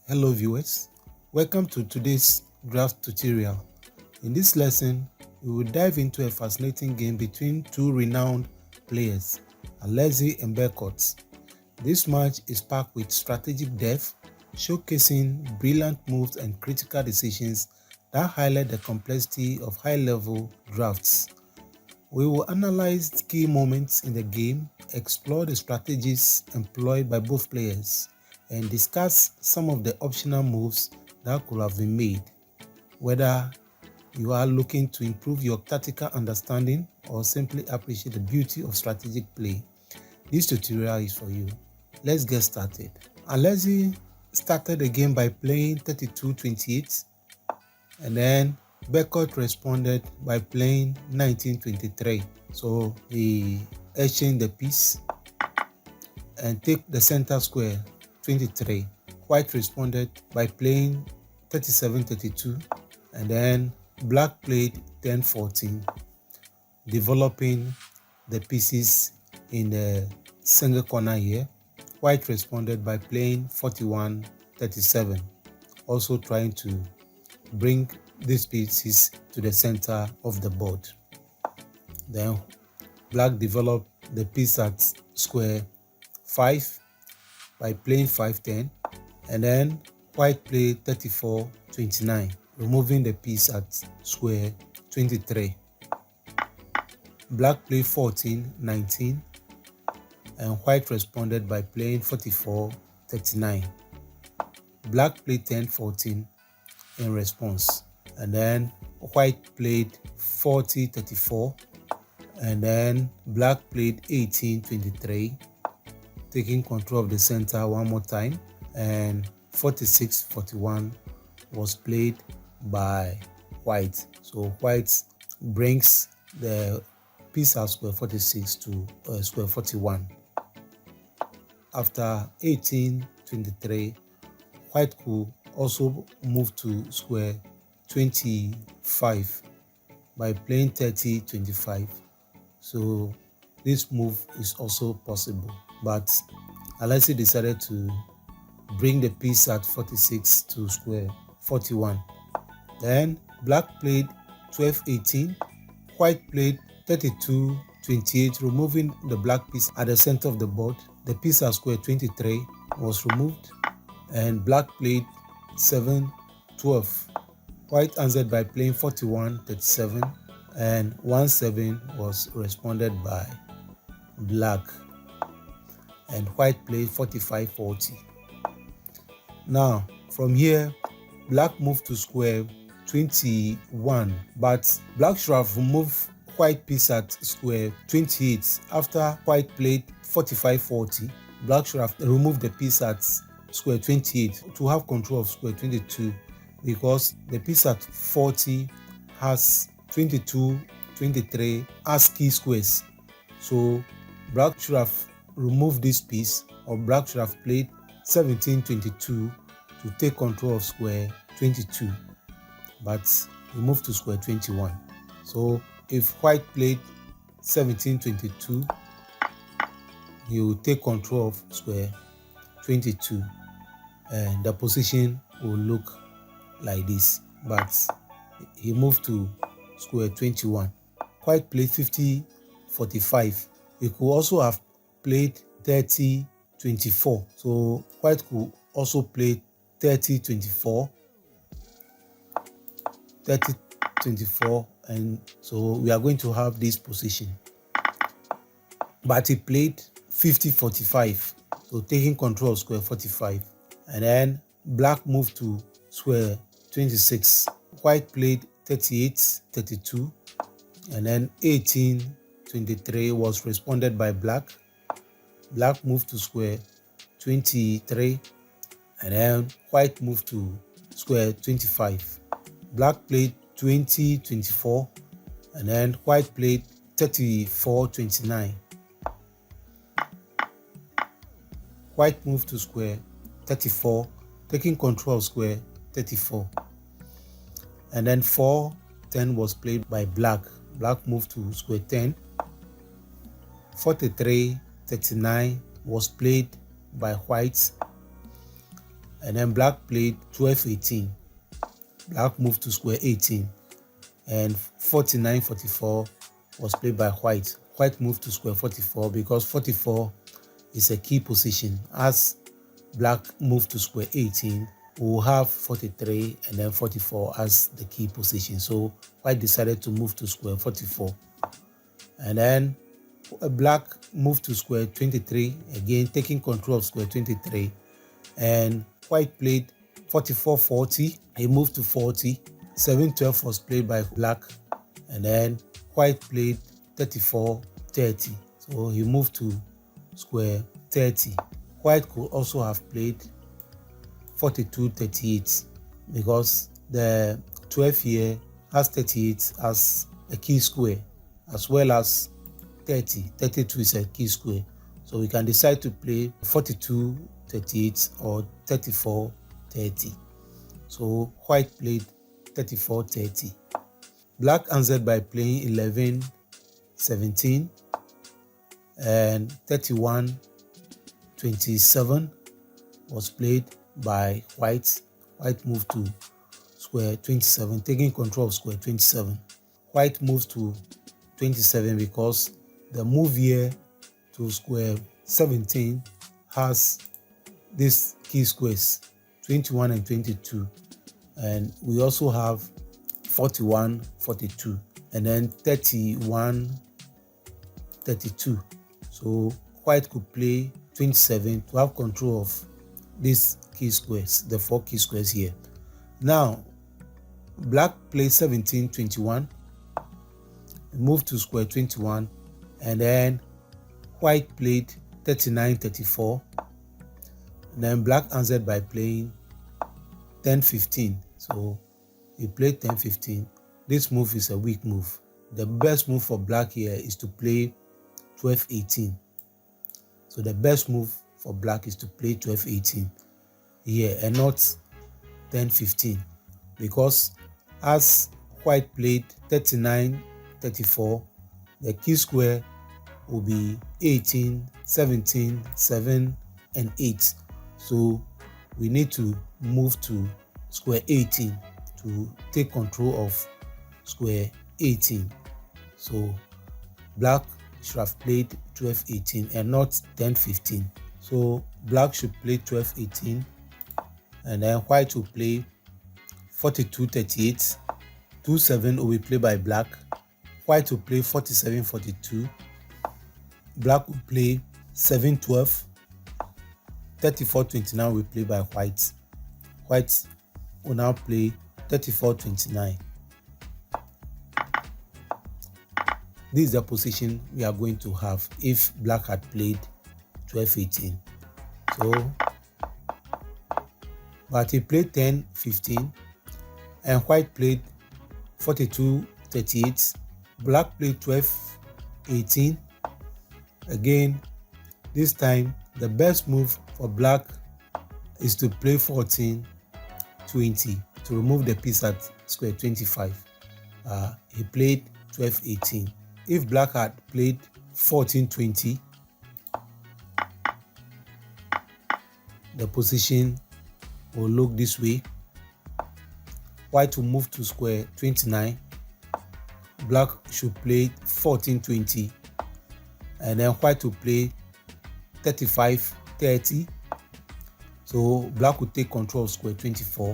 Hello viewers, welcome to today's draft tutorial. In this lesson, we will dive into a fascinating game between two renowned players, Alexey and Bercot. This match is packed with strategic depth, showcasing brilliant moves and critical decisions that highlight the complexity of high-level drafts. We will analyze key moments in the game, explore the strategies employed by both players, and discuss some of the optional moves that could have been made. Whether you are looking to improve your tactical understanding or simply appreciate the beauty of strategic play, this tutorial is for you. Let's get started. Alexey started the game by playing 32-28, and then Bercot responded by playing 19-23. So he exchanged the piece and take the center square 23. White responded by playing 37-32, and then Black played 10-14, developing the pieces in the single corner here. White responded by playing 41-37, also trying to bring these pieces to the center of the board. Then Black developed the piece at square 5 by playing 5-10, and then White played 34-29, removing the piece at square 23. Black played 14-19, and White responded by playing 44-39. Black played 10-14 in response, and then White played 40-34, and then Black played 18-23, taking control of the center one more time, and 46-41 was played by White. So White brings the piece at square 46 to square 41. After 18-23, White could also move to square 25 by playing 30-25. So this move is also possible, but Alexey decided to bring the piece at 46 to square 41. Then Black played 12-18, White played 32-28, removing the Black piece at the center of the board. The piece at square 23 was removed, and Black played 7-12. White answered by playing 41-37, and 1-7 was responded by Black, and White played 45-40. Now, from here, Black moved to square 21, but Black should have removed White piece at square 28. After White played 45-40, Black should have removed the piece at square 28 to have control of square 22, because the piece at 40 has 22, 23 as key squares. So Black should have removed this piece, or Black should have played 17-22 to take control of square 22, but he moved to square 21. So if White played 17-22, he will take control of square 22, and the position will look like this, but he moved to square 21. White played 50-45. He could also have played 30-24. So White could also play 30-24, 30-24, and so we are going to have this position. But he played 50-45, so taking control of square 45. And then Black moved to square 26. White played 38-32, and then 18-23 was responded by Black. Black moved to square 23, and then White moved to square 25. Black played 20-24, and then White played 34-29. White moved to square 34, taking control of square 34. And then 4-10 was played by Black. Black moved to square 10. 43-39 was played by White. and then black played 12-18. Black moved to square 18, and 49-44 was played by white. White moved to square 44 because 44 is a key position. As black moved to square 18, we will have 43 and then 44 as the key position. So white decided to move to square 44. And then black moved to square 23, again taking control of square 23. And white played 44-40. He moved to 40. 7-12 was played by black. And then white played 34-30. So he moved to square 30. White could also have played 42-38 because the 12 here has 38 as a key square, as well as 30. 32 is a key square. So we can decide to play 42-38 or 34-30. So white played 34-30. Black answered by playing 11-17 and 31-27 was played by white. White moved to square 27, taking control of square 27. White moves to 27 because the move here to square 17 has these key squares 21 and 22, and we also have 41, 42, and then 31, 32. So white could play 27 to have control of these key squares, the 4 key squares here. Now black played 17-21, moved to square 21, and then white played 39-34. And then black answered by playing 10-15. So he played 10-15. This move is a weak move. The best move for black here is to play 12-18. So the best move for black is to play 12-18 here and not 10-15, because as white played 39-34, the key square will be 18, 17, 7, and 8. So we need to move to square 18 to take control of square 18. So black should have played 12-18 and not 10-15. So black should play 12-18, and then white will play 42-38. 2-7 will be played by black. White will play 47-42. Black will play 7-12. 34-29 will play by white. White will now play 34-29. This is the position we are going to have if black had played 12-18. So, but he played 10-15 and white played 42-38. Black played 12-18. Again, this time the best move for black is to play 14-20 to remove the piece at square 25. He played 12-18. If black had played 14-20, the position will look this way. White will move to square 29. Black should play 14-20, and then white will play 35-30. So black will take control of square 24,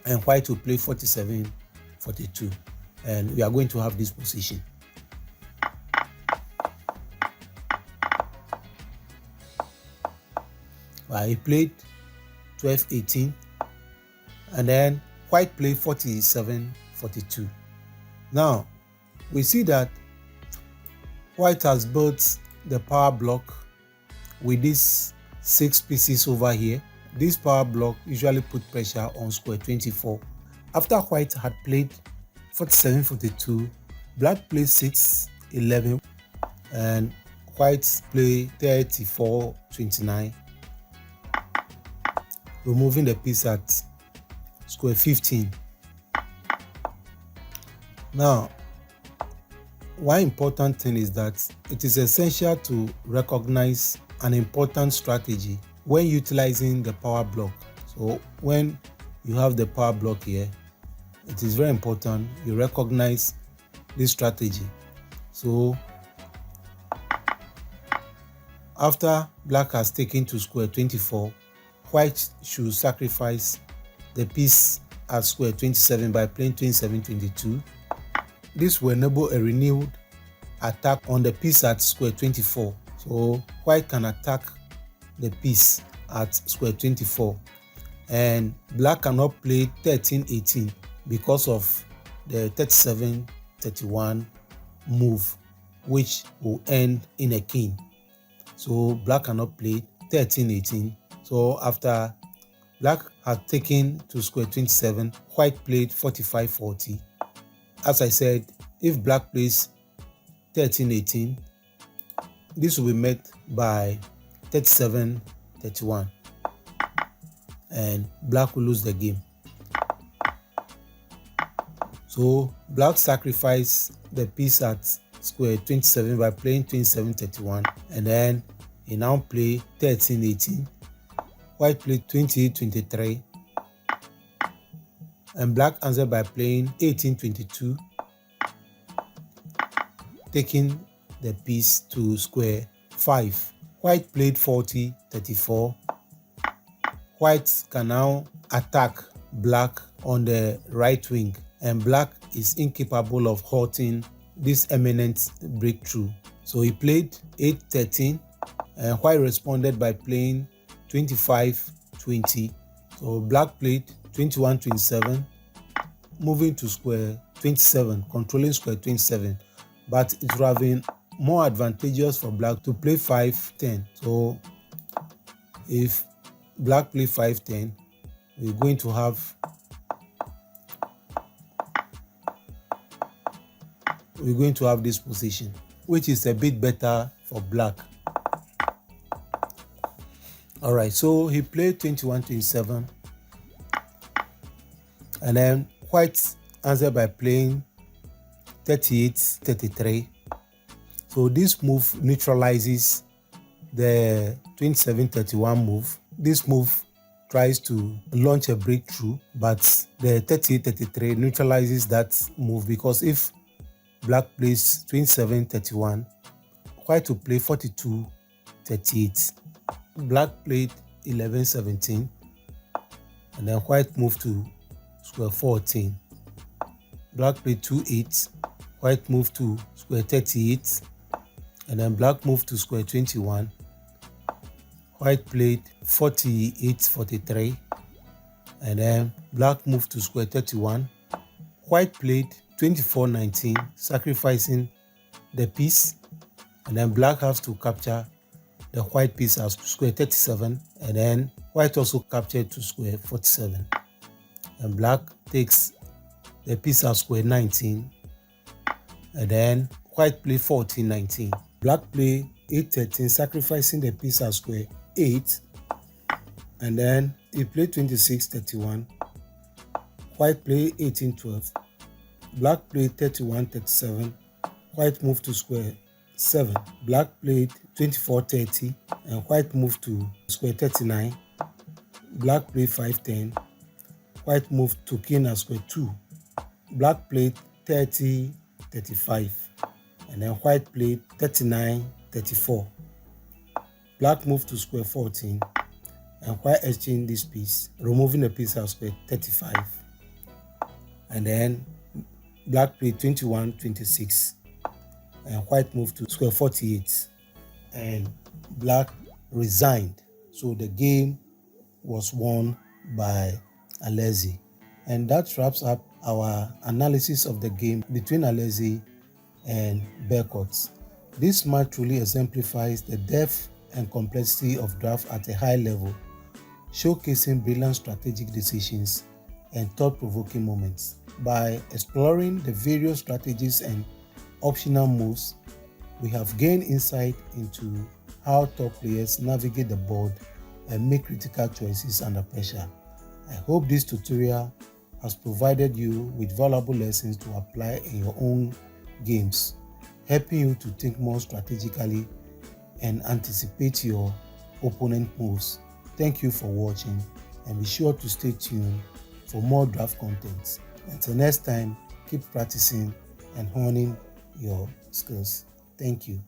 and white will play 47-42. And we are going to have this position. He played 12-18, and then white played 47-42. Now we see that white has built the power block with these 6 pieces over here. This power block usually put pressure on square 24. After white had played 47-42, black played 6-11, and white played 34-29, removing the piece at square 15. Now, one important thing is that it is essential to recognize an important strategy when utilizing the power block. So when you have the power block here, it is very important you recognize this strategy. So after black has taken to square 24, white should sacrifice the piece at square 27 by playing 27-22. This will enable a renewed attack on the piece at square 24. So white can attack the piece at square 24, and black cannot play 13-18 because of the 37-31 move, which will end in a king. So black cannot play 13-18. So after black had taken to square 27, white played 45-40. As I said, if black plays 13-18, this will be met by 37-31 and black will lose the game. So black sacrificed the piece at square 27 by playing 27-31, and then he now play 13-18. White played 28-23, and black answered by playing 18-22, taking the piece to square 5. White played 40-34. White can now attack black on the right wing, and black is incapable of halting this eminent breakthrough. So he played 8-13, and white responded by playing 25-20. So black played 21-27, moving to square 27, controlling square 27. But it would have been more advantageous for black to play 5-10. So if black play 5-10, we're going to have this position, which is a bit better for black. All right, so he played 21-27, and then white answered by playing 38-33. So this move neutralizes the 27-31 move. This move tries to launch a breakthrough, but the 38-33 neutralizes that move, because if black plays 27-31, white will play 42-38. Black played 11-17, and then white moved to square 14. Black played 2-8, white moved to square 38, and then black moved to square 21. White played 48-43, and then black moved to square 31. White played 24-19, sacrificing the piece, and then black has to capture the white piece as square 37, and then white also captured to square 47, and black takes the piece as square 19, and then white play 14-19. Black play 8-13, sacrificing the piece as square 8, and then he played 26-31. White play 18-12. Black played 31-37. White moved to square 7. Black played 24-30, and white moved to square 39. Black played 5-10. White moved to king at square 2. Black played 30-35, and then white played 39-34. Black moved to square 14, and white exchanged this piece, removing the piece at square 35. And then black played 21-26, and white moved to square 48, and black resigned. So the game was won by Alexey. And that wraps up our analysis of the game between Alexey and Bercot. This match truly exemplifies the depth and complexity of draft at a high level, showcasing brilliant strategic decisions and thought-provoking moments. By exploring the various strategies and optional moves, we have gained insight into how top players navigate the board and make critical choices under pressure. I hope this tutorial has provided you with valuable lessons to apply in your own games, helping you to think more strategically and anticipate your opponent moves. Thank you for watching, and be sure to stay tuned for more draft content. Until next time, keep practicing and honing your skills. Thank you.